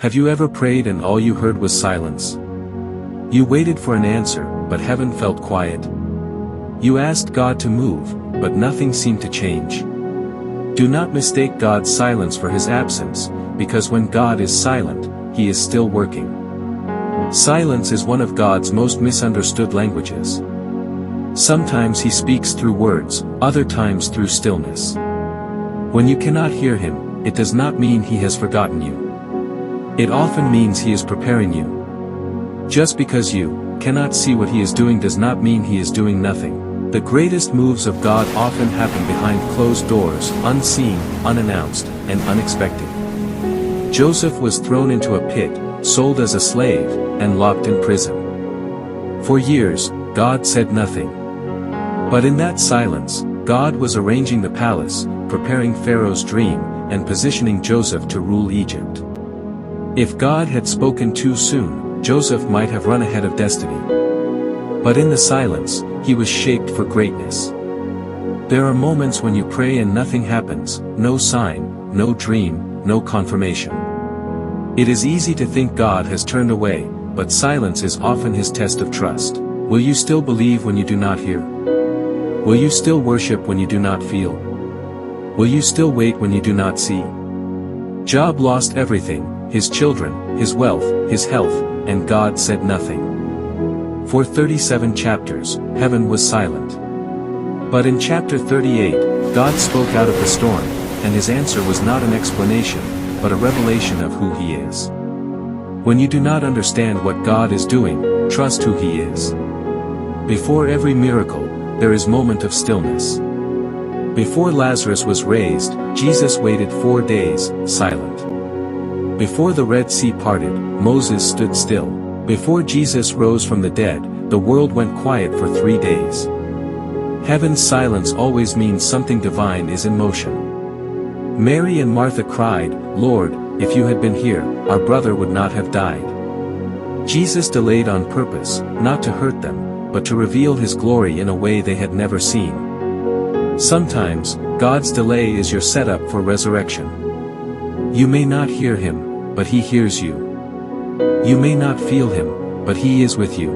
Have you ever prayed and all you heard was silence? You waited for an answer, but heaven felt quiet. You asked God to move, but nothing seemed to change. Do not mistake God's silence for his absence, because when God is silent, he is still working. Silence is one of God's most misunderstood languages. Sometimes he speaks through words, other times through stillness. When you cannot hear him, it does not mean he has forgotten you. It often means he is preparing you. Just because you cannot see what he is doing does not mean he is doing nothing. The greatest moves of God often happen behind closed doors, unseen, unannounced, and unexpected. Joseph was thrown into a pit, sold as a slave, and locked in prison. For years, God said nothing. But in that silence, God was arranging the palace, preparing Pharaoh's dream, and positioning Joseph to rule Egypt. If God had spoken too soon, Joseph might have run ahead of destiny. But in the silence, he was shaped for greatness. There are moments when you pray and nothing happens, no sign, no dream, no confirmation. It is easy to think God has turned away, but silence is often his test of trust. Will you still believe when you do not hear? Will you still worship when you do not feel? Will you still wait when you do not see? Job lost everything, his children, his wealth, his health, and God said nothing. For 37 chapters, heaven was silent. But in chapter 38, God spoke out of the storm, and his answer was not an explanation, but a revelation of who he is. When you do not understand what God is doing, trust who he is. Before every miracle, there is a moment of stillness. Before Lazarus was raised, Jesus waited 4 days, silent. Before the Red Sea parted, Moses stood still. Before Jesus rose from the dead, the world went quiet for 3 days. Heaven's silence always means something divine is in motion. Mary and Martha cried, "Lord, if you had been here, our brother would not have died." Jesus delayed on purpose, not to hurt them, but to reveal his glory in a way they had never seen. Sometimes, God's delay is your setup for resurrection. You may not hear him, but he hears you. You may not feel him, but he is with you.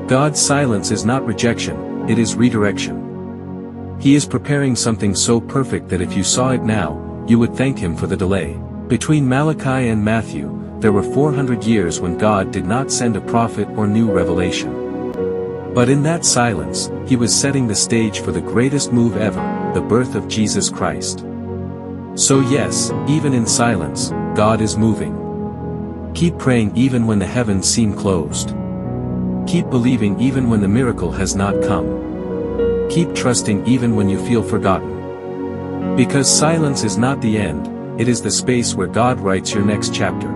God's silence is not rejection, it is redirection. He is preparing something so perfect that if you saw it now, you would thank him for the delay. Between Malachi and Matthew, there were 400 years when God did not send a prophet or new revelation. But in that silence, he was setting the stage for the greatest move ever, the birth of Jesus Christ. So yes, even in silence, God is moving. Keep praying even when the heavens seem closed. Keep believing even when the miracle has not come. Keep trusting even when you feel forgotten. Because silence is not the end, it is the space where God writes your next chapter.